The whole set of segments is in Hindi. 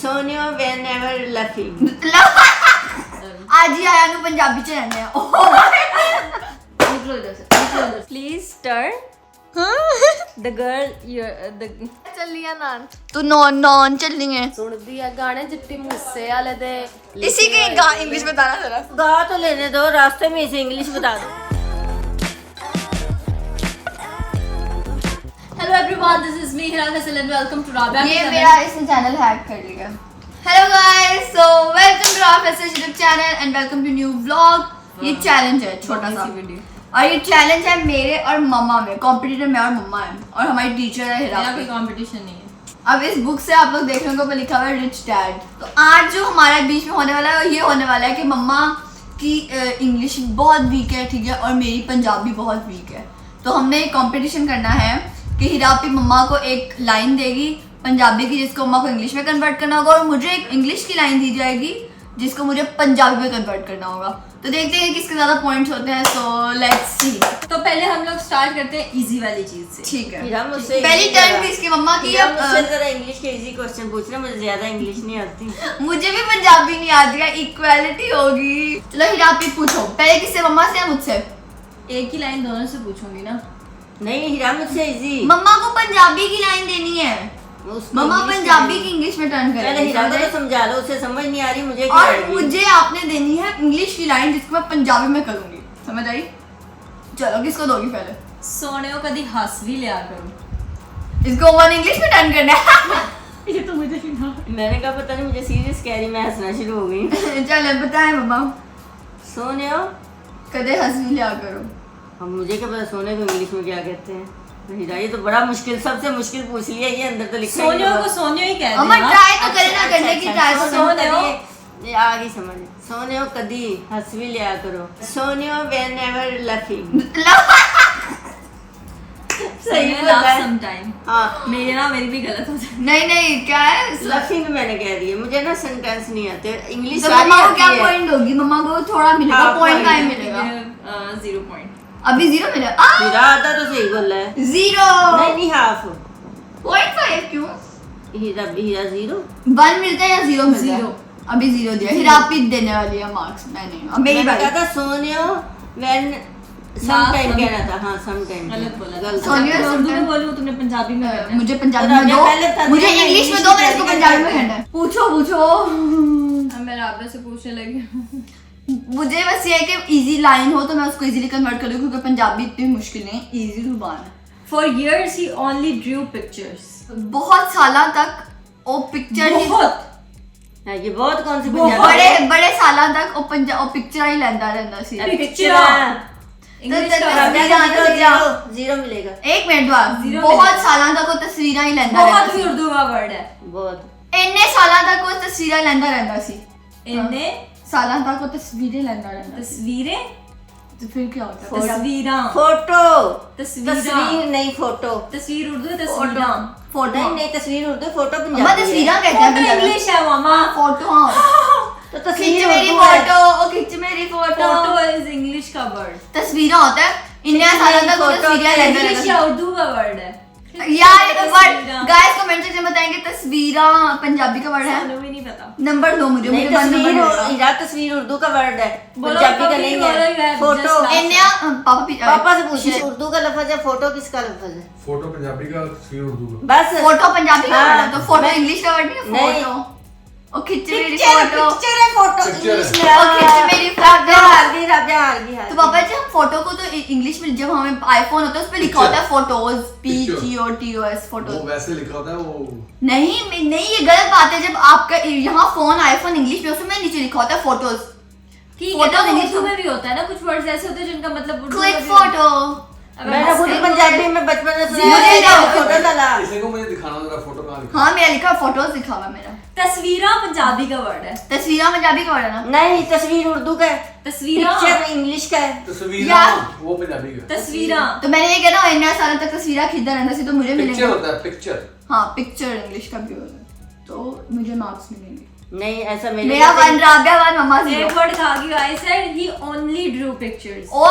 सोनियो whenever laughing। आज ही आया नु पंजाबी च रहने निकलो इधर से, निकलो इधर। Please turn the girl the ਚੱਲੀਆਂ ਨਾਨ तू नॉन चलनी है ਸੁਣਦੀ ਆ ਗਾਣੇ ਜਿੱਤੀ ਮੂਸੇ वाले दे। इसी के इंग्लिश बताना जरा गा तो लेने दो, रास्ते में इसे इंग्लिश बता दो। Hello everyone, this is me Hira Faisal and welcome to Rabia। ये मेरा इसने चैनल हैक कर लिया। Hello guys, so welcome to our Faisal YouTube channel and welcome to new vlog. ये चैलेंज है छोटा सा और ये चैलेंज है मेरे और मम्मा में, कॉम्पिटिटर मैं और मम्मा है और हमारी टीचर है हिरा। कोई कंपटीशन नहीं है। अब इस बुक से आप लोग देखने को लिखा हुआ है रिच डैड। तो आज जो हमारे बीच में होने वाला है ये होने वाला है कि मम्मा की इंग्लिश बहुत वीक है, ठीक है, और मेरी पंजाबी बहुत वीक है। तो हमने एक कंपटीशन करना है कि हिरा अपनी मम्मा को एक लाइन देगी पंजाबी की जिसको मम्मा को इंग्लिश में कन्वर्ट करना होगा और मुझे एक इंग्लिश की लाइन दी जाएगी जिसको मुझे पंजाबी में कन्वर्ट करना होगा। तो देखते हैं किसके ज्यादा पॉइंट्स होते हैं। So let's see. तो पहले हम लोग स्टार्ट करते हैं इजी वाली चीज से। ठीक है, हीरा मुझसे पहली easy टर्न जरा- भी इसकी मम्मा की। हीरा अब मुझसे जरा इंग्लिश के इजी क्वेश्चन पूछना, मुझे ज्यादा इंग्लिश नहीं आती। मुझे भी पंजाबी नहीं आती है, इक्वालिटी होगी। चलो हिरा आप ही पूछो, पहले किससे, मम्मा से या मुझसे? एक ही लाइन दोनों से पूछूंगी ना। नहीं हीरा मुझसे इजी। मम्मा को पंजाबी की लाइन देनी है। उसको मम्मा English पंजाबी में- की इंग्लिश में टर्न पहले करेगी। हीरा को तो समझा लो, उसे समझ नहीं आ रही, मुझे क्या और आएगी? मुझे आपने देनी है इंग्लिश की लाइन जिसको मैं पंजाबी में करूंगी, समझ आई? चलो किसको दोगी पहले? सोने को कभी हंस भी लिया करो। इसको वन इंग्लिश में टर्न करना है। ये तो मुझे नहीं। मैंने कहा पता नहीं, मुझे सीरियस कह रही, मैं हंसना शुरू हो गई। चलो बताएं मम्मा। सोनियो, कदे हंस भी लिया करो। अब मुझे क्या पता सोने को इंग्लिश में क्या कहते हैं। हीरा ये तो बड़ा मुश्किल, सबसे मुश्किल पूछ लिया, ये अंदर तो लिखा ही सोनियो नहीं को होगा। सोनियो ही कहते अम्मा हैं। ट्राई तो करे ना करने की, ट्राई तो सोनियो करो। ये आ गई समझ। सोनियो कदी हंस भी लिया करो। सोनियो whenever laughing। सही लाफ बोला है। समटाइम। हाँ मेरी भी गलत हो जाती नहीं नहीं क्या है, लफिंग मैंने कह दिया, मुझे ना सेंटेंस नहीं आते इंग्लिश। तो मम्मा को क्या पॉइंट होगी? मम्मा को थोड़ा मिलेगा, हाँ, पॉइंट का ही point मिलेगा। है। 0 पॉइंट। अभी 0 मिला। हीरा आता तो सही बोला है। 0 नहीं हाफ। 0.5 क्यों? हीरा 0 1 मिलता है या 0 मिलता है? 0। अभी 0 दिया। हिरा आप ही देने वाली है मार्क्स, मैं नहीं। अब मेरी मैंने बारी। कहा था सोनियो व्हेन सम टाइम कहना था। हाँ सम टाइम गलत बोला। गलत। सोनियो मैं उर्दू में sometime- बोलूं, तुमने पंजाबी में करना है। मुझे पंजाबी तो में राबिया दो, पहले बता मुझे दिया, इंग्लिश में इंग्लिश दो, में मैं इसको करना पंजाबी में है। करना है। पूछो पूछो। अब मैं राबिया से पूछने लगी। मुझे बस ये है कि इजी लाइन हो तो मैं उसको इजीली कन्वर्ट कर दूं क्योंकि पंजाबी इतनी मुश्किल नहीं, इजी जुबान है। For years he only drew pictures। बहुत सालों तक वो पिक्चर ही, बहुत। हाँ, ये बहुत कौन सी बहुत पंजाबी बड़े बड़े सालों तक वो पिक्चर ही लेंदा रहंदा सी। पिक्चर। इंग्लिश तो- का तो- जीरो मिलेगा। एक मिनट बाद Zero बहुत मिलेगा। सालों तक वो तस्वीरें ही लेंदा बहुत रहंदा भी सी। उर्दू का वर्ड है। बहुत। इन्ने सालों तक वो तस्वीरें लेंदा रहंदा सी। इन्हें सालों तक वो तस्वीरें लेंदा रहंदा सी। तस्वीरें, तो फिर क्या होता है? तस्वीरां, फोटो। तस्वीरां। तस्वीर नहीं फोटो। तस्वीर उर्दू है, तस्वीरां। फोटो नहीं नहीं तस्वीर उर्दू, फोटो पंजाबी अम्मा है। तस्वीरें कहते हैं फोटो पंजाबी में। इंग्लिश है मामा। फोटो हाँ। तो खिंच तस्वीर मेरी उर्दू है। फोटो, ओ खिंच मेरी फोटो। फोटो इज इंग्लिश का वर्ड। तस्वीरें होता है इन्ने सालों तक वो फोटो तस्वीरें लेंदा इंग्लिश रहंदा या उर्दू का वर्ड है। सी। यार ये तो वर्ड तस्वीरें। गाइस कमेंट सेक्शन में बताएंगे तस्वीरें पंजाबी का वर्ड है। सानू भी नहीं पता। नंबर दो मुझे, नहीं मुझे वन तस्वीर नंबर हीरा तस्वीर उर्दू का वर्ड है, बोलो, पंजाबी का कभी नहीं बोलो, you है। have photo just laughed. इन्ने पापा पापा से पूछे उर्दू का लफ्ज है, फोटो किसका लफ्ज है? फोटो पंजाबी का, तस्वीर उर्दू का। बस फोटो पंजाबी का हाँ, वर्ड है तो फोटो मैं- इंग्लिश का वर्ड नहीं है। नहीं। फोटो ओ खिंच मेरी पिक्चर फोटो, पिक्चर है, फोटो पिक्चर इंग्लिश है। में। ओ खिंच मेरी राबिया फोटो। हार गई, राबिया हार गई, हार तो गई। पापा जी हम फोटो को तो इंग्लिश में जब हमें आईफोन होता है उस पे लिखा होता है फोटोज, PHOTOS वो फोटोज। वैसे लिखा होता है वो। नहीं नहीं ये गलत बात है। जब आपका यहाँ फोन आईफोन इंग्लिश में उसमें नीचे लिखा होता है फोटोज। ठीक है, फोटो तो इंग्लिश उर्दू में भी होता है ना, कुछ वर्ड्स ऐसे होते हैं जिनका मतलब उर्दू में क्लिक भी फोटो। अगर मैंने खुद हंसते- पंजाबी में बचपन में सुना मुझे है, ना- फोटो डाला। इसे को मुझे दिखाना जरा, फोटो कहाँ लिखा? हाँ मेरा लिखा फोटोज लिखा हुआ मेरा। तस्वीरां पंजाबी का वर्ड है। तस्वीरें पंजाबी का वर्ड है ना? नहीं तस्वीर उर्दू का है, तस्वीरां, पिक्चर इंग्लिश का है। तस्वीर यार। वो पंजाबी का। तस्वीरां। तो मैंने ये कहना इन्ना सालों तक तस्वीरें खिंचता रहता सी तो मुझे पिक्चर मिलेगा। होता है, पिक्चर। हाँ पिक्चर इंग्लिश का भी होता है तो मुझे मार्क्स मिलेंगे। नहीं ऐसा मेरे मेरा लिए- 1 राबिया 1 मम्मा 0। एक वर्ड खा गई। I said he only drew pictures. ओ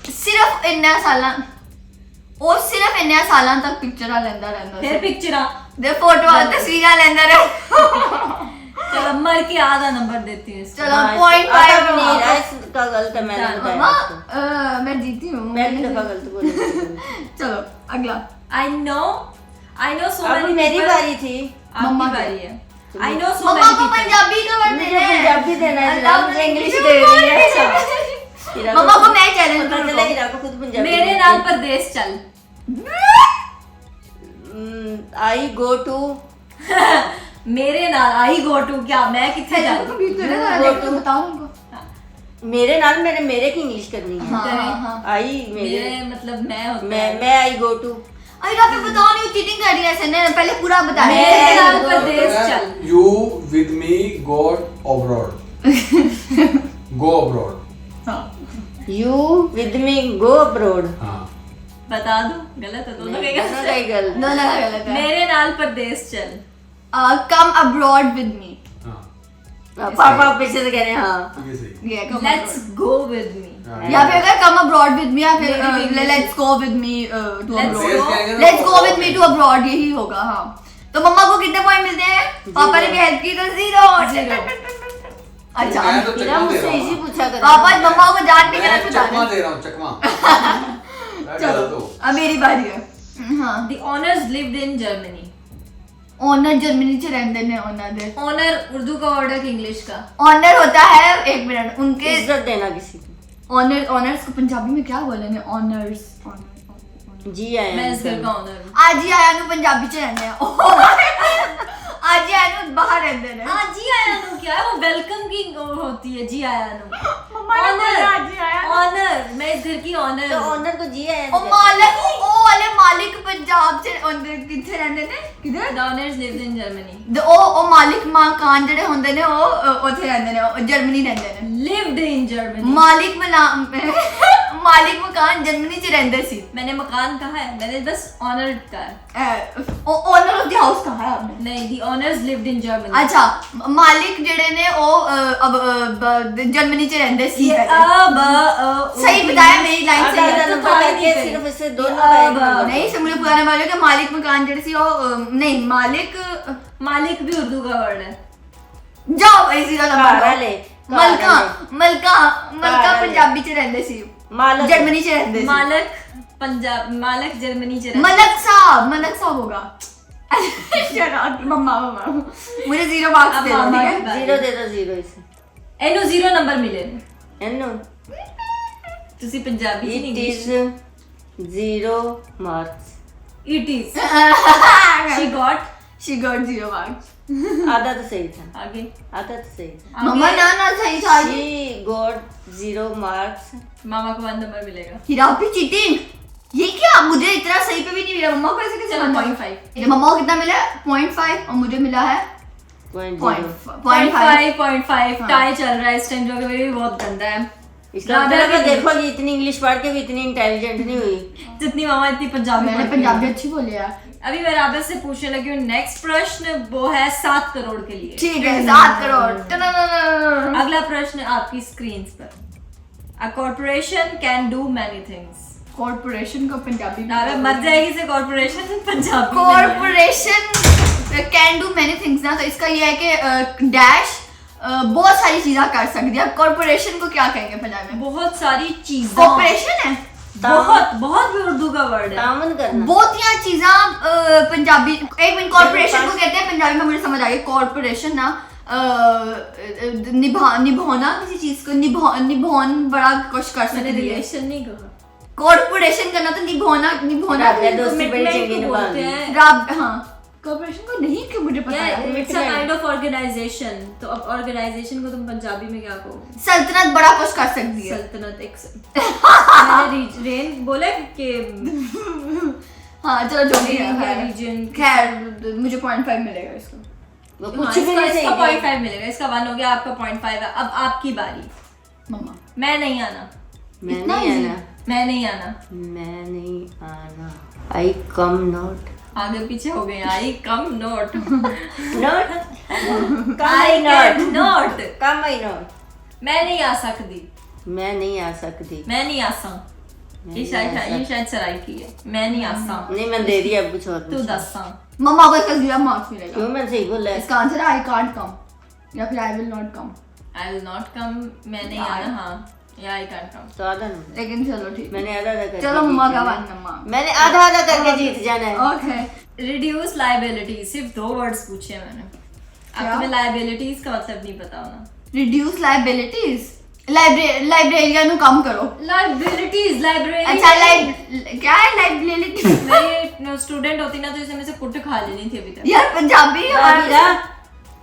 सिर्फ इन्ना सालां ओ सिर्फ इन्ना सालां तक पिक्चर लेंदा रहंदा फिर पिक्चरां। दे फोटो तस्वीरें लेंदा रह मर के आधा नंबर देती हूँ इसको। चलो हाँ, पॉइंट आधा फाइव भी नहीं रहा, इसका गलत है, मैंने बताया मम्मा आपको। मैं जीती हूँ। पहली दफा गलत बोली। चलो अगला। I know so अब many मेरी people- बारी थी। आपकी मम्मा बारी है। I know so mamma many को people- पंजाबी का वर्ड मुझे देना है। पंजाबी देना है, अल्लाह मुझे मुझे इंग्लिश इंग्लिश दे रही है। अच्छा। हीरा मम्मा को मैं पता चैलेंज चला करूंगा। हीरा को खुद पंजाबी मेरे देती नाल है। परदेस चल। I go to मेरे नाल आई गो टू क्या मैं किथे जाऊँ? बताओ उनको। मेरे नाल मेरे की इंग्लिश करनी है। हाँ। आई मेरे मेरे मतलब मैं होता है। मैं आई गो टू। अरे आप बताओ नहीं, चीटिंग कर रही है ऐसे ने, पहले पूरा बता रही मेरे है। नाल परदेस चल। You with me go abroad. Go abroad. You with me go abroad. हाँ बता दूं गलत है दोनों का दोनों का ही गलत। दोनों का गलत है। मेरे नाल परदेस चल। कम अब्रॉड विद मी। हाँ पापा पीछे से कह रहे हैं हाँ। ये सही। लेट्स गो विद मी। हाँ, या फिर अगर कम अब्रॉड विद मी या फिर Maybe we let's go with me to Let's abroad. go. कहेंगे ना लेट्स तो go with me to abroad, यही होगा। हाँ तो मम्मा को कितने पॉइंट मिलते हैं? पापा ने भी हेल्प की तो 0। अच्छा मैं तो हीरा चकमा दे मुझसे रहा इजी हूँ पूछा कर। पापा मम्मा को जान के मैं गलत बता चकमा रहे दे रहा हूँ चकमा। मैं चलो गलत हूँ। अब मेरी बारी है। हाँ The owners lived in Germany. Owner Germany से रहते हैं। ऑनर Owner उर्दू का वर्ड है कि इंग्लिश का? ऑनर होता है, एक मिनट, उनके इज्जत देना किसी को। ऑनर ऑनर्स को पंजाबी में क्या बोलेंगे? ऑनर्स जी आए मैं इस घर का ओनर हूँ। आज ही आया नु पंजाबी च रहने हैं। आज ही आया नु बाहर रहते हैं। हाँ जी आया नु क्या है वो वेलकम की होती है जी आया नु। मम्मा ने बोला आज ही आया नु। ऑनर मैं इस घर की ऑनर तो हूँ। ऑनर को जी आए ओ मालिक, ओ वाले मालिक पंजाब से ऑनर किथे रहंदे ने? किधर? The owners lived in Germany. ओ मालिक मकान जेडे होंदे ने ओ ओथे रहंदे ने, ओ जर्मनी रहंदे ने। Lived in Germany. मालिक मालिक मकान जर्मनी च रहंदे सी। मैंने मकान कहा है, मैंने बस ऑनर कहा है। ओनर ऑफ द हाउस कहा है आपने? नहीं, the owners lived in Germany. अच्छा मालिक जेडे ने ओ अब जर्मनी च रहंदे सी। ये सही बताया, मेरी लाइन सही है। नंबर करके सिर्फ इससे दोनों का एक नंबर। नहीं से मुझे पुराने वाले के मालिक मकान जेडे सी ओ नहीं मालिक भी उर्दू का वर्ड है। जाओ इसी का कारा नंबर ले, मलका मलका मलका कारा ले। पंजाबी च रहंदे सी, मालक जर्मनी च रहंदे सी। मालक जर्मनी च रहता है। मलक साहब होगा। मम्मा मुझे 0 मार्क्स अब दे दो, मामा ठीक है? की बारी। जीरो दे दो, जीरो इसे। एनु 0 नंबर मिले ने। एनो ਤੁਸੀਂ ਪੰਜਾਬੀ ਚ इट ਨਹੀਂ is 0 marks. It is she got She got 0 marks. आधा तो सही था, आगे आधा तो सही था। मम्मा ना सही था। She got 0 marks. मामा को 1 नंबर मिलेगा। हीरा भी चीटिंग, ये क्या? मुझे इतना सही पे भी नहीं मिला, मम्मा को ऐसे कैसे? चलो, 0.5। ये मम्मा को कितना मिला? 0.5 और मुझे मिला है 0.5। 0.5। 0.5 टाई चल रहा है इस टाइम, जो कि भी बहुत गंदा है। इसका मतलब है देखो ये इतनी इंग्लिश पढ़ के भी इतनी इंटेलिजेंट नहीं हुई। जितनी मामा इतनी पंजाबी मैंने पढ़ती है। पंजाबी अच्छी बोली यार। अभी मैं राबे से पूछने लगी हूँ नेक्स्ट प्रश्न, वो है 7 करोड़ के लिए। ठीक है, 7 करोड़। अगला प्रश्न आपकी स्क्रीन पर। A corporation can do many things. Corporation को पंजाबी में राबे मर जाएगी से कॉर्पोरेशन पंजाबी में। Corporation can do many things ना, तो इसका ये है कि डैश बहुत सारी चीजें कर सकती है। कॉर्पोरेशन को क्या कहेंगे पंजाबी में? बहुत सारी चीजें। कॉर्पोरेशन है बहुत भी उर्दू का वर्ड है। तामन करना। बहुत ही चीजें पंजाबी। एक मिनट, कॉर्पोरेशन को कहते हैं पंजाबी में, मुझे समझ आ गई। कॉर्पोरेशन ना निभाना किसी चीज को निभान बड़ा कुछ कर मैंने सकती है। रिलेशन नहीं कहा। कॉर्पोरेशन करना तो निभाना राबे दोस्ती बड़ी Commitment चंगी को बोलते निभानी। हैं। हाँ कॉर्पोरेशन को नहीं, क्यों मुझे पता है। It's a kind of organization. तो अब ऑर्गेनाइजेशन को तुम पंजाबी में क्या कहोगे? सल्तनत बड़ा कुछ कर सकती है। सल्तनत एक मैंने रेन बोला कि हाँ चलो जो भी है, खैर। रीजन। खैर मुझे 0.5 मिलेगा इसको। वो कुछ भी नहीं इसका सही। 0.5 मिलेगा। इसका 1 हो गया, आपका 0.5 है। अब आपकी बारी। मम्मा मैं नहीं आना। मैं इतना नहीं easy? आना, मैं नहीं आना। मैं नहीं आना। I come not. आगे पीछे हो गए। I come not. Not I can not. Come I not. मैं नहीं आ सकती। मैं नहीं आ सकती। मैं नहीं आसा। ये शायद सराय की है। मैं नहीं आसा। नहीं मैं दे दिया, अब कुछ और तू पूछो। दसा। मम्मा को इसका 0 मार्क्स मिलेगा। क्यों? मैं सही बोला है। इसका आंसर है आई कांट कम। या फिर I will not come. I will not come. मैं नहीं आना। हाँ, yeah, I can't come. तो आधा नहीं, लेकिन चलो ठीक, मैंने आधा आधा करके चलो जीत मम्मा का जाना है। वन मम्मा। मैंने आधा आधा करके जीत जाना है। Okay Reduce liabilities. सिर्फ 2 words पूछे मैंने। क्या? आपको liabilities का मतलब नहीं पता होना। रिड्यूस लाइबिलिटीज, लाइब्रेरियन को कम करो। Liabilities, library। अच्छा क्या है लाइबिलिटी? मैं स्टूडेंट होती ना तो इसे में से कुट खा लेनी थी अभी तक। यार पंजाबी आबिदा,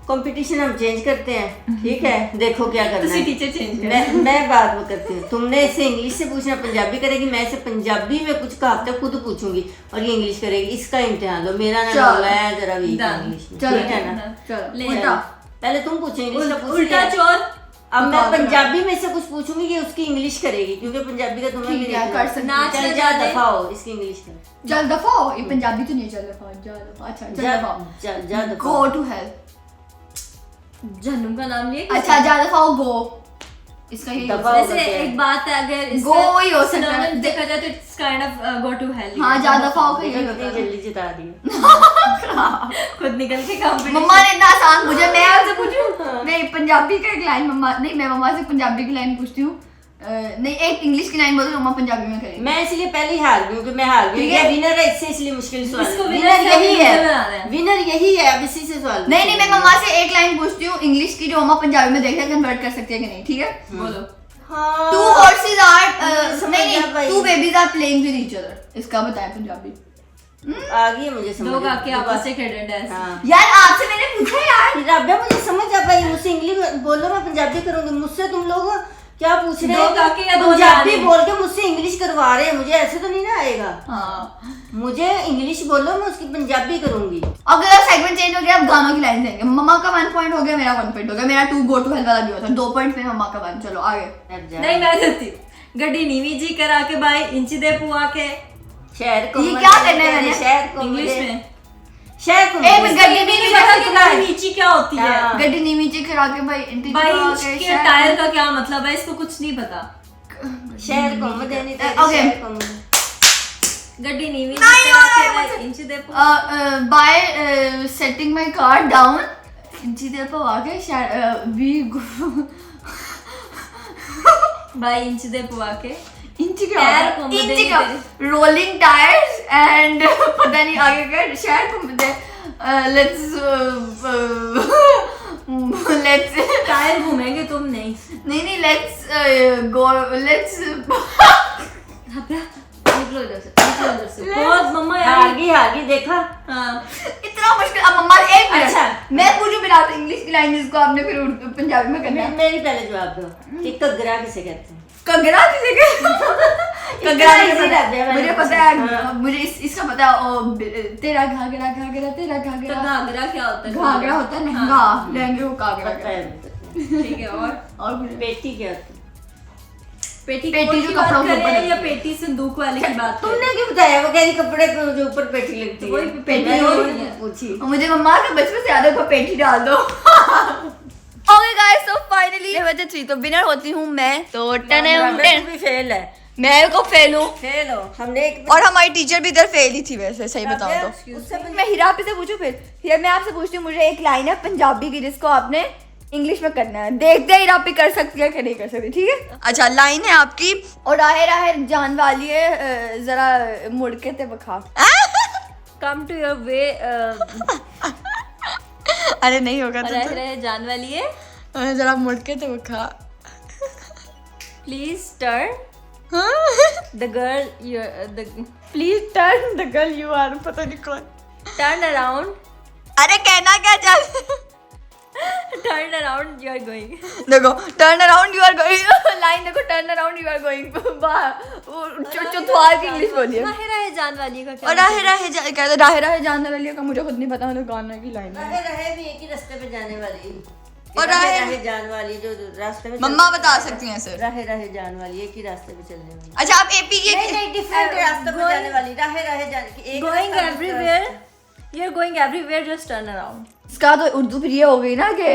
कंपटीशन हम चेंज करते हैं, ठीक है? देखो क्या करना तुसी है। टीचर चेंज कर। मैं बात वो करती हूँ, तुमने इसे इंग्लिश से पूछना, पंजाबी करेगी, मैं इसे पंजाबी में कुछ कहावतें खुद पूछूंगी और ये इंग्लिश करेगी। इसका इम्तिहान लो, मेरा ना चलो। लो, मैं जरा वीक Done. इंग्लिश में, चलो ठीक है ना? चलो ले उल्टा। पहले तुम पूछो, इंग्लिश का पूछ उल्टा लिया। चोर। अब मैं उल्टा। पंजाबी में से कुछ पूछूंगी कि उसकी इंग्लिश करेगी, क्योंकि पंजाबी का तुम्हें भी ठीक है, नहीं कर सकते नाच चल ले जा जाने। दफा हो, इसकी इंग्लिश कर। चल दफा हो, ये पंजाबी तो नहीं, चल दफा, जा दफा। अच्छा चल जा दफा, जा दफा गो हो। To help. जन्नू का नाम लिए। अच्छा जा दफा हो, गो। इसका यही दफा होता है। हो। वैसे क्या है? एक बात है, अगर इसका Go ही हो सकता है। synonym देखा जाए तो it's kind of go to hell. हाँ जा दफा हो, देखो यही कितनी होता है। जल्दी जिता दिया। खुद निकल के कंपटीशन। मम्मा ने इतना आसान पूछा, मैं आपसे पूछूं? नहीं पंजाबी का एक लाइन मम्मा, नहीं मैं मम्मा से पंजाबी की लाइन पूछती हूँ। नहीं एक इंग्लिश की लाइन बोलो, मम्मा पंजाबी में करेंगे। मैं इसलिए पहले ही हार गई, क्योंकि मैं हार गई। ठीक ये है। विनर है, इससे इसलिए मुश्किल सवाल। इसको winner विनर से यही loser बना रहे है, हैं। विनर यही है। अब इसी से सवाल नहीं नहीं मैं मम्मा से एक लाइन पूछती हूँ इंग्लिश की, जो मम्मा पंजाबी में देखा कन्वर्ट कर सकती है कि नहीं, ठीक है? बोलो। हाँ। टू हॉर्सेस आर समझ नहीं गया भाई। Two babies are playing with each other, इसका बताएं पंजाबी। आ गई है मुझे समझ। दो काके आपस में खेल रहे हैं। हाँ। यार आपसे मैंने पूछा यार। राबिया मुझे समझ आ पाई, मुझसे इंग्लिश बोलो, मैं पंजाबी करूंगी। मुझसे तुम लोग क्या पूछ रहे दो हैं? काके या दो पंजाबी जाने? बोल के मुझसे इंग्लिश करवा रहे हैं, मुझे ऐसे तो नहीं ना आएगा। हाँ मुझे इंग्लिश बोलो, मैं उसकी पंजाबी करूंगी। अगर सेगमेंट चेंज हो गया, अब गानों की लाइन देंगे। मम्मा का 1 पॉइंट हो गया, मेरा 1 पॉइंट हो गया, मेरा 2 गो टू हेल्प वाला भी होता है। 2 पॉइंट पे मम्मा का 1। चलो आगे। नहीं मैं देती हूँ। गड्डी नीवी जी करा के भाई इंची दे पुआ के। शहर को ये क्या करना है मैंने? शहर को इंग्लिश मुझे- में। शहर को एक मुझे- गड्डी नहीं नीवी पता जी कि करा के नीची क्या होती है। हाँ। गड्डी नीवी जी करा के भाई इंटी भाई करा इंच के के शहर- टायर का क्या मतलब है, इसको कुछ नहीं पता। शहर को मुझे नहीं Okay. शहर को मुझे। गड्डी नीवी जी नहीं, करा नहीं, के भाई मुझे- इंच दे पुआ। Bye setting my car down इंची देर पर आके वी भाई इंच दे पुआ के। इंची क्या टायर होता है? घूम इंची देंगे का रोलिंग टायर्स एंड पता नहीं आगे का शायद घूम दे। लेट्स टायर घूमेंगे तुम नहीं। नहीं लेट्स गो लेट्स निकलो इधर से, निकलो इधर से। बहुत मम्मा हार यार। गई देखा। हाँ। इतना मुश्किल। अब मम्मा एक मिनट अच्छा। मैं पूछूं फिर आप इंग्लिश की लाइन जिसको आपने फिर पंजाबी में करना है। मेरी पहले जवाब दो कि घग्गरा किसे कहते हैं? कगरा किसे कगरा इजी रहता है, मुझे मैंने पता पूछा। है। हाँ। मुझे इसका पता है तेरा घाघरा घाघरा तेरा तो घाघरा घाघरा क्या होता है? घाघरा होता है लहंगा लहंगे को घाघरा पता कहते है। ठीक है। और मुझे पेटी क्या होती है? पेटी पेटी की जो बात कपड़ों के कर रहे हैं ऊपर या लगती है। पेटी संदूक वाले की बात कर रहे तुमने क्यों बताया? वो कह रही कपड़े को जो ऊपर पेटी लगती तो वही है। पेटी मैंने हो वही रही है। पूछी। और मुझे मम्मा का बचपन से याद है ऊपर पेटी डाल दो। ओके गाइस तो फाइनली बचे 3 तो विनर होती हूँ मैं। तो 10 राबिया भी फेल है। मैं को फेल हूँ फेल हो। हमने एक और हमारी टीचर भी इधर फेल ही थी वैसे सही बताऊँ राबिया, तो। उससे मैं हीरा आपसे पूछूं फिर हीरा मैं आपसे पूछती हूँ। मुझे एक लाइन है पंजाबी की जिसको आपने इंग्लिश में करना है। देखते हैं हीरा आप कर सकती है कि नहीं कर सकती, ठीक है? अच्छा लाइन है आपकी। और राहे राहे जान वाली है जरा मुड़ के ते बखा। Come to your way. अरे नहीं होगा रह रहे जान वाली है। जरा मुड़ के ते बखा। Please turn the girl the please turn the girl you are पता नहीं कौन। Turn around. अरे कहना क्या चल turn around you are going. देखो turn around you are going line देखो turn around you are going चौथार की इंग्लिश बोलिए। रहे रहे जान वाली का क्या और राहे राहे कहते राहे राहे जानने वाली का मुझे खुद नहीं पता मतलब गाना की लाइन है। रहे रहे भी एक ही रास्ते पे जाने वाली। और रहे राहे- रहे जान वाली जो रास्ते में मम्मा बता सकती हैं सर। रहे रहे जान वाली एक ही रास्ते पे चलने वाली। अच्छा आप एपी के नहीं नहीं डिफरेंट रास्ते पे जाने वाली। रहे रहे जाने की एक गोइंग रास्ता everywhere. You are going everywhere just turn around. इसका तो उर्दू फिर ये हो गई ना कि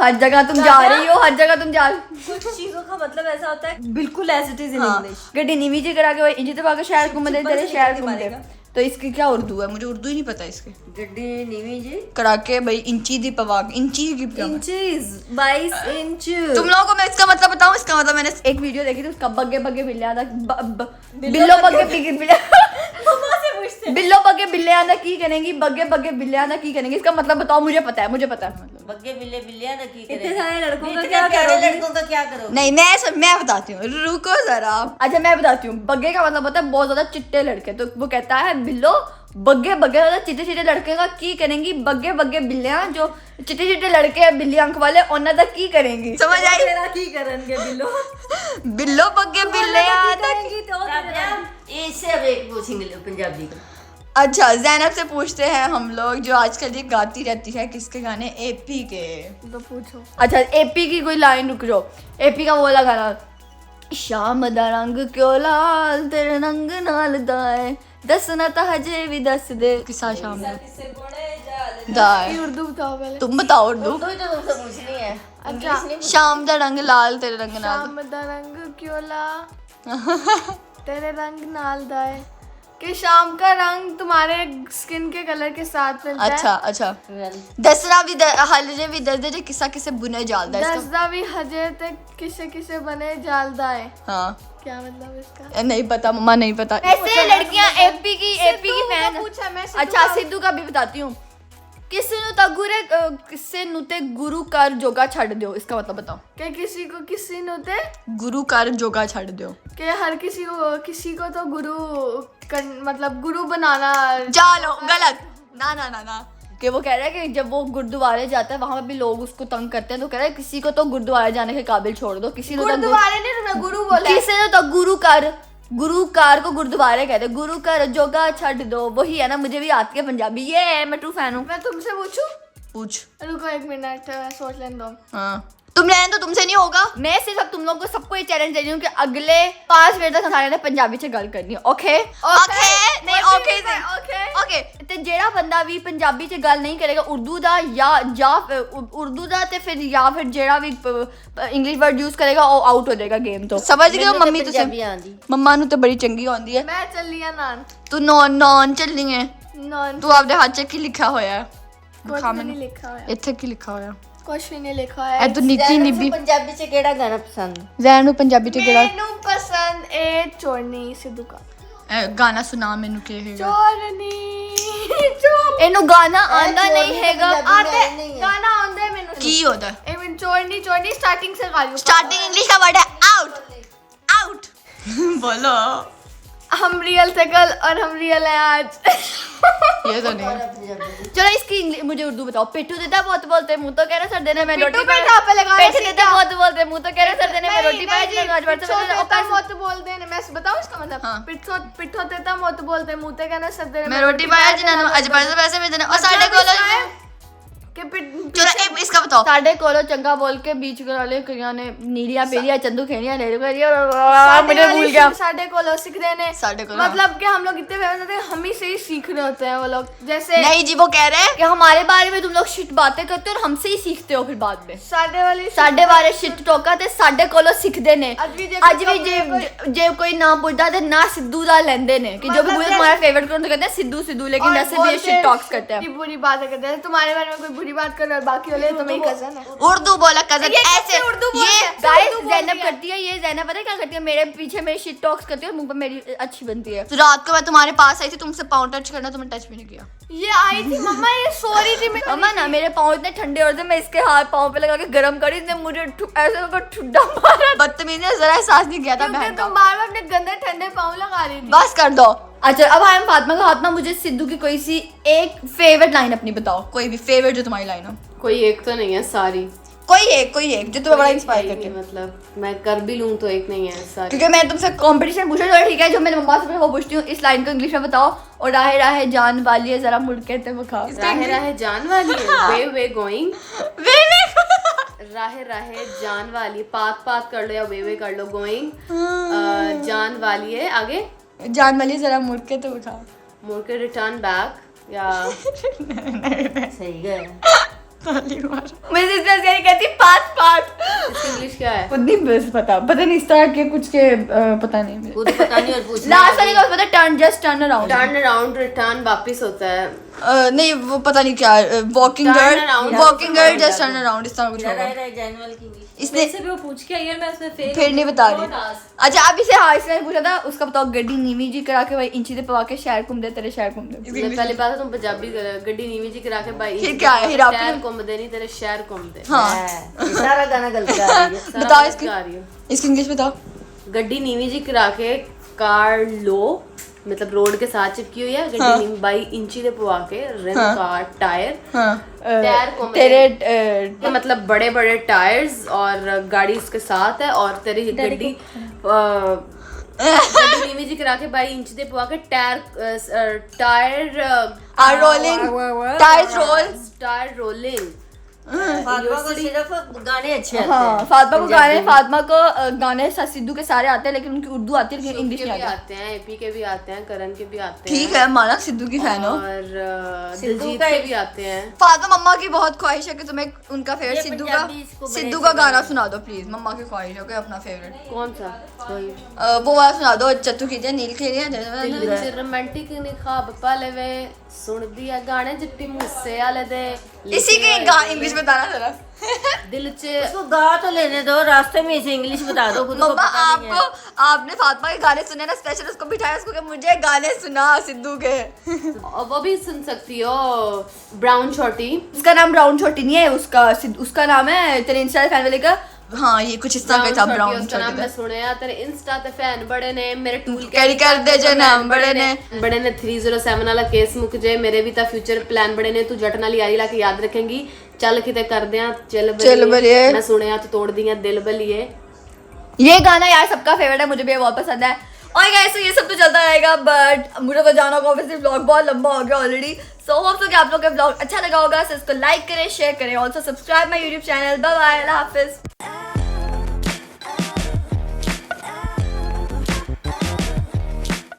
हर जगह तुम जा रही हो हर जगह तुम जा कुछ चीजों का मतलब ऐसा होता है बिल्कुल एज इट इज इन हाँ इंग्लिश। गड्डी नीवी जी करा के इंजी तक आके शहर घूम दे तेरे शहर घूम दे तो इसकी क्या उर्दू है? मुझे उर्दू ही नहीं पता इसके। गड्डी नीवी जी कड़ाके भाई इंची दी पवाग इंची की क्या? Inches, 22 inch. तुम लोगों को मैं इसका मतलब बताऊं? इसका मतलब मैंने एक वीडियो देखी थी उसका बग्गे बग्गे बिल्लियां दा बिल्लो बग्गे बिल्ले मम्मा से पूछते बिल्लो बग्गे बिल्लियां दा की करेंगी बग्गे बग्गे बिल्लियां दा की करेंगी इसका मतलब बताओ। मुझे पता है मतलब बग्गे बिल्ले बिल्लियां का की इतने करें? सारे लड़कों का इतने क्या प्यारे करोगे? लड़कों का क्या करोगे? नहीं मैं बताती हूँ, रुको जरा। अच्छा मैं बताती हूँ, बग्गे का मतलब होता है बहुत ज्यादा चिट्टे लड़के। तो वो कहता है बिल्लो बग्गे बग्गे मतलब चिट्टे चिट्टे लड़के का की करेंगी बग्गे बग्गे बिल्लियां जो चिट्टे चिट्टे लड़के हैं बिल्ली आंख वाले उन्हें तक की करेंगी। समझ आई? तेरा की करनगे बिल्लो बिल्लो बग्गे बिल्लियां तक। करेंगी तो इससे अब एक पूछेंगे पंजाबी का। अच्छा जैनब से पूछते हैं हम लोग जो आजकल ये गाती रहती है किसके गाने? एपी के। तो पूछो। अच्छा एपी की कोई लाइन रुक जाओ। एपी का वो वाला गाना शाम दा रंग क्यों लाल तेरे रंग नाल दाए दसना ता हजे भी दस दे किसा शाम दा दाए। उर्दू बताओ पहले। तुम बताओ उर्दू। तो तुमसे पूछनी है। अच्छा। शाम दा रंग लाल तेरे रंग नाल शाम दा रंग क्यों ला तेरे रंग नाल दाए कि शाम का रंग तुम्हारे स्किन के कलर के साथ मिलता है। अच्छा अच्छा दसना भी हजे भी दस दे जे किसा किसे बुने जाल दा इसका। दसदा भी हजे ते किसे किसे बने जालदा है। हाँ क्या मतलब इसका? नहीं पता मम्मा नहीं पता। ऐसे लड़कियां एपी की फैन। पूछा मैं अच्छा सिद्धू का भी बताती हूँ। किसी नु तगुरे किसे नुते गुरु कर जोगा छड़ दो इसका मतलब बताओ। कि किसी को किसी होते गुरु कर जोगा छड़ दो। कि हर किसी को तो मतलब गुरु बनाना। चलो गलत ना ना ना ना कि वो कह रहा है कि जब वो गुरुद्वारे जाता है वहां पे भी लोग उसको तंग करते हैं तो कह रहा है किसी को तो गुरुद्वारे जाने के काबिल छोड़ दो। किसी को तो गुरुद्वारे नहीं तुमने गुरु बोला है। किसी ने तो गुरु कार को गुरुद्वारे कहते हैं। गुरु कर जोगा छड़ दो वही है ना। मुझे भी आती है पंजाबी। ये है मैं ट्रू फैन हूँ। मैं तुमसे पूछूं? पूछ। रुको 1 मिनट सोच लेने दो। हाँ तुम रहने तो तुमसे नहीं होगा। मैं सिर्फ अब तुम लोग को सबको ये चैलेंज दे रही हूँ कि अगले 5 मिनट तक सारे ने पंजाबी से गल करनी है। ओके नहीं ओके ओके ते जेड़ा बंदा भी पंजाबी से गल नहीं करेगा उर्दू दा या उर्दू दा ते फिर जेड़ा भी इंग्लिश वर्ड यूज करेगा वो आउट हो जाएगा गेम। तो समझ गए मम्मी? तुसे मम्मा नु ते बड़ी चंगी आंदी है। मैं चली आ नान। तू नॉन चलनी है। नॉन तू आपदे हाथ च की लिखा होया है? कुछ भी नहीं लिखा हुआ है। ਇੱਥੇ ਕੀ ਲਿਖਾ ਹੋਇਆ? कुछ भी नहीं लिखा है। ਇਹ ਤੂੰ ਨਿੱਕੀ ਨਿੱਬੀ पंजाबी से केड़ा गाना पसंद? ਜ਼ੈਨ ਨੂੰ ਪੰਜਾਬੀ ਚ ਕਿਹੜਾ मेनू पसंद ए चोरनी सिद्धू का। ਗਾਣਾ ਸੁਣਾ ਮੈਨੂੰ ਕੀ ਹੈਗਾ? चोरनी ਇਹਨੂੰ ਗਾਣਾ ਆਂਦਾ ਨਹੀਂ ਹੈਗਾ। आते गाना आंदा है मेनू। ਕੀ होता ए मैं चोरनी स्टार्टिंग से गा रही हूं। स्टार्टिंग इंग्लिश का वर्ड है आउट बोलो। हम रियल थे कल और हम रियल है आज। ये तो नहीं। चलो इसकी मुझे उर्दू बताओ। पिट्ठू देता बहुत बोलते मुंह तो कह रहा सर देने में रोटी पाई। पे लगा पिट्ठू देता बहुत बोलते मुंह तो कह रहा सर देने में रोटी पाई। मत बोलते हैं। मैं बताऊं इसका मतलब? पिट्ठो देता मत बोलते मुंह ते कहना सर देने मैं रोटी पाया जिन्होंने आज पैसे में देने और साढ़े कोलो चलो इसका बताओ। साढ़े कोलो चंगा बोल के बीच वाले कईयां ने नीलिया पेरिया चंदू खेड़िया ले मुझे भूल गया। साढ़े कोलो सीख देने मतलब कि हम लोग इतने फेमस होते हैं हम ही से ही सीख रहे होते हैं वो लोग। जैसे नहीं जी वो कह रहे हैं कि हमारे बारे में तुम लोग शिट बातें करते हो और हमसे ही सीखते हो फिर बाद में। साढ़े बारे शिट टोका ते साढ़े कोलो सीखते ने। आज भी जे कोई ना पूछता ते ना सिद्धू दा लेंदे ने कि जो भी पूछे तुम्हारा फेवरेट कौन तो कहते हैं सिद्धू लेकिन वैसे भी शिट टॉक्स करते हैं। बुरी बातें करते हैं तुम्हारे बारे में कोई बुरी बात कर रहा है बाकी वाले तो मेरी कजन है। उर्दू बोला कजन ऐसे ये गाइस जैनब करती है। ये जैनब पता है क्या करती है? मेरे पीछे मेरी शिट टॉक्स करती है और मुंह पे मेरी अच्छी बनती है। तो रात को मैं तुम्हारे पास आई थी तुमसे पाँव टच करना तुमने टच भी नहीं किया। ये आई थी मम्मा ये सो रही थी मम्मा ना मेरे पाँव इतने ठंडे हो रहे थे मैं इसके हाथ पाँव पे लगा के गर्म करी इसने मुझे ऐसे ठुड्डा मारा। बदतमीजी ने जरा एहसास नहीं किया था बहन का। तुम बार-बार अपने गंदे ठंडे पाँव लगा रही थी। बस कर दो। अच्छा अब हम फातिमा का हाथ ना मुझे सिद्धू की कोई सी एक फेवरेट लाइन अपनी बताओ। कोई भी फेवरेट जो तुम्हारी लाइन हो। कोई एक तो नहीं है सारी। कोई एक जो तुम्हें बड़ा इंस्पायर करती है। मतलब मैं कर भी लूं तो एक नहीं है सारी। क्योंकि मैं तुमसे कंपटीशन पूछ रही हूँ ठीक है जो मैंने मम्मा से वो पूछती हूँ। इस लाइन को इंग्लिश में बताओ। और राहे राहे जान वाली है जरा मुड़ के ते बखा। राहे राहे जान वाली है वे गोइंग राहे राहे जान वाली पात कर लो या वे कर लो गोइंग जान वाली है आगे जान वाली जरा मुड़ के तो उठा मुड़ के रिटर्न बैक या सही है। मेरी सिस्टर कहती पात इंग्लिश क्या है? खुद नहीं बस पता नहीं इस तरह के कुछ के पता नहीं मेरे। खुद पता नहीं और पूछना लास्ट वाली का पता turn just turn around. Turn around return वापस होता है। नहीं वो पता नहीं क्या walking Turn around, girl just turn around इस तरह कुछ होगा। जनरल की इंग्लिश इसने से भी वो पूछ के आई है, मैं उसमें फिर नहीं बता रही। अच्छा अब इसे हाँ इसने पूछा था उसका बताओ गड्डी नीवी जी करा के भाई इंची दे पवा के शहर घूम दे तेरे शहर घूम दे। पहली बात है तुम पंजाबी गड्डी नीवी जी करा के भाई फिर क्या है, हीरा शहर घूम दे नहीं तेरे शहर घूम दे। हाँ सारा गाना गलत गा रही है। सारा बताओ कुछ इसकी गा रही हूँ। इसकी इंग्लिश बताओ। गड्डी नीवी जी करा के कार लो मतलब रोड के साथ चिपकी हुई है। गड्डी नीवी बाई इंची दे पवा के रिम कार टायर टायर को तेरे मतलब बड़े बड़े टायर्स और गाड़ी इसके साथ है और तेरी गड्डी गड्डी नीवी जी करा के बाई इंच दे पवा के tyre are rolling tyres rolling Fatima को सिर्फ गाने अच्छे आते हाँ हैं। फातिमा को गाने सिद्धू के सारे आते हैं लेकिन उनकी उर्दू आती है लेकिन इंग्लिश के नहीं भी आती। आते हैं, एपी के भी आते हैं, करण के भी आते हैं। ठीक है माना सिद्धू की फैन हो। और सिद्धू दिलजीत का के एक- भी आते हैं। फातिमा मम्मा की बहुत ख्वाहिश है कि तुम्हें उनका फेवरेट ये सिद्धू पंजाबी इसको बड़े सिद्धू अच्छे का गाना गाने। सुना दो प्लीज। मम्मा की ख्वाहिश है कि अपना फेवरेट कौन सा? वो वाला सुना दो चतु कीजिए नील खेलिए दिल विच रोमांटिक ने ख्वाब पाले वे सुन दिया गाने जिट्टी मूसे वाले दे इसी की इंग्लिश बताना जरा। दिल च उसको गा तो लेने दो, रास्ते में इसे इंग्लिश बता दो। खुद को मम्मा पता नहीं है। आपने फातिमा के गाने सुने ना स्पेशल उसको बिठाया उसको कि मुझे गाने सुना सिद्धू के। और वो भी सुन सकती हो ब्राउन छोटी। उसका नाम ब्राउन छोटी नहीं है उसका नाम है तेरे इंस्टा फैन वाले का। हाँ ये कुछ इस तरह का था ब्राउन उसका नाम मैं छोटी। सुने तेरे इंस्टा ते फैन बड़े ने मेरे टूल कैरी कर दे जो नाम बड़े ने 307 वाला केस मुक जे मेरे भी ता फ्यूचर प्लान बड़े ने तू जट नाल यारी ला के याद रखेंगी चल किते करदे आ चल बलिए मैं सुने तो तोड़ दिया दिल बलिए। ये गाना यार सबका फेवरेट है मुझे भी बहुत पसंद है। और गाइस ये सब तो चलता रहेगा बट मुझे तो जाना होगा ऑब्वियसली व्लॉग बहुत लंबा हो गया ऑलरेडी। सो होप कि आप लोग का व्लॉग अच्छा लगा होगा। सो इसको लाइक करें शेयर करें also subscribe my YouTube channel. Bye bye अल्लाह हाफिज।